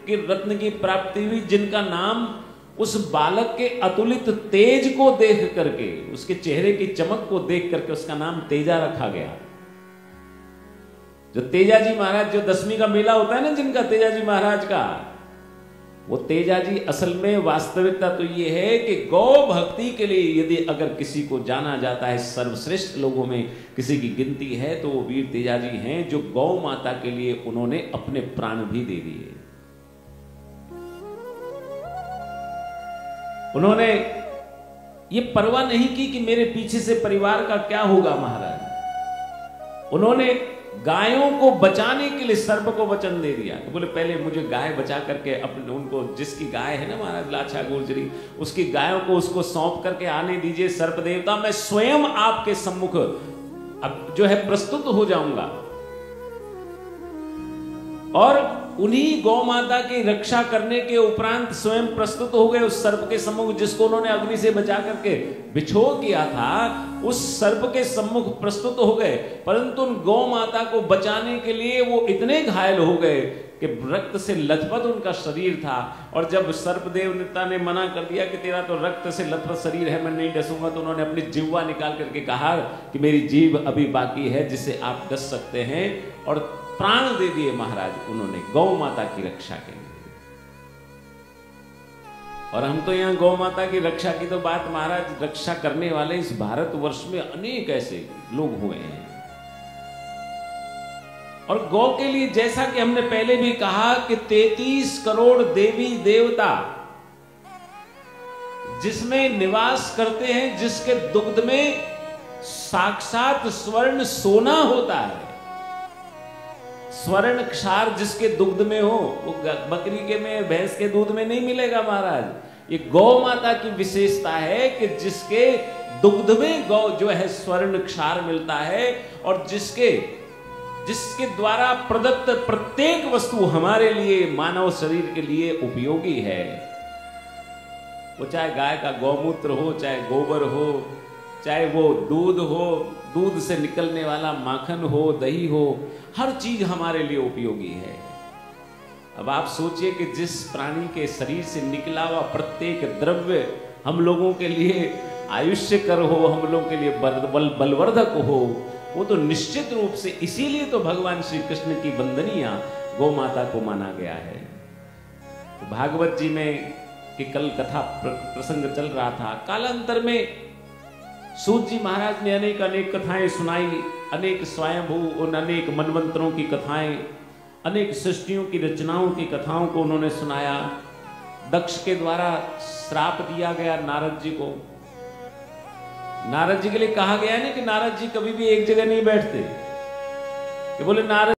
के रत्न की प्राप्ति हुई, जिनका नाम उस बालक के अतुलित तेज को देख करके, उसके चेहरे की चमक को देख करके उसका नाम तेजा रखा गया। जो तेजाजी महाराज, जो 10वीं का मेला होता है ना जिनका, तेजाजी महाराज का, वो तेजाजी असल में वास्तविकता तो ये है कि गौ भक्ति के लिए यदि अगर किसी को जाना जाता है, सर्वश्रेष्ठ लोगों में किसी की गिनती है तो वो वीर तेजाजी हैं, जो गौ माता के लिए उन्होंने अपने प्राण भी दे दिए। उन्होंने ये परवाह नहीं की कि मेरे पीछे से परिवार का क्या होगा महाराज। उन्होंने गायों को बचाने के लिए सर्प को वचन दे दिया। तो बोले पहले मुझे गाय बचा करके अपने, उनको जिसकी गाय है ना महाराज लाछा गुर्जरी, उसकी गायों को उसको सौंप करके आने दीजिए सर्प देवता, मैं स्वयं आपके सम्मुख अब जो है प्रस्तुत हो जाऊंगा। और उन्हीं गौ माता की रक्षा करने के उपरांत स्वयं प्रस्तुत हो गए उस सर्प के सम्मुख, जिसको उन्होंने अग्नि से बचा करके बिछो किया था, उस सर्प के सम्मुख प्रस्तुत हो गए। परंतु उन गौ माता को बचाने के लिए वो इतने घायल हो गए कि रक्त से लथपथ उनका शरीर था। और जब सर्प देवता ने मना कर दिया कि तेरा तो रक्त से लथपथ शरीर है, मैं नहीं डसूंगा, तो उन्होंने अपनी जिह्वा निकाल करके कहा कि मेरी जीभ अभी बाकी है जिससे आप डस सकते हैं, और प्राण दे दिए महाराज उन्होंने गौ माता की रक्षा के लिए। और हम तो यहां गौ माता की रक्षा की तो बात, महाराज रक्षा करने वाले इस भारतवर्ष में अनेक ऐसे लोग हुए हैं। और गौ के लिए जैसा कि हमने पहले भी कहा कि 33 करोड़ देवी देवता जिसमें निवास करते हैं, जिसके दुग्ध में साक्षात स्वर्ण सोना होता है, स्वर्ण क्षार जिसके दुग्ध में हो, वो बकरी के में, भैंस के दूध में नहीं मिलेगा महाराज। ये गौ माता की विशेषता है कि जिसके दुग्ध में गौ जो है स्वर्ण क्षार मिलता है, और जिसके द्वारा प्रदत्त प्रत्येक वस्तु हमारे लिए, मानव शरीर के लिए उपयोगी है। वो चाहे गाय का गौमूत्र हो, चाहे गोबर हो, चाहे वो दूध हो, दूध से निकलने वाला माखन हो, दही हो, हर चीज हमारे लिए उपयोगी है। अब आप सोचिए कि जिस प्राणी के शरीर से निकला हुआ प्रत्येक द्रव्य हम लोगों के लिए आयुष्यकर हो, हम लोगों के लिए बलवर्धक हो, वो तो निश्चित रूप से, इसीलिए तो भगवान श्री कृष्ण की वंदनीय गौ माता को माना गया है। तो भागवत जी में कि कल कथा प्रसंग चल रहा था, कालांतर में सूत जी महाराज ने अनेक कथाएं सुनाई, अनेक स्वयंभू, उन अनेक मनवंतरों की कथाएं, अनेक सृष्टियों की रचनाओं की कथाओं को उन्होंने सुनाया। दक्ष के द्वारा श्राप दिया गया नारद जी को। नारद जी के लिए कहा गया है ना कि नारद जी कभी भी एक जगह नहीं बैठते, कि बोले नारद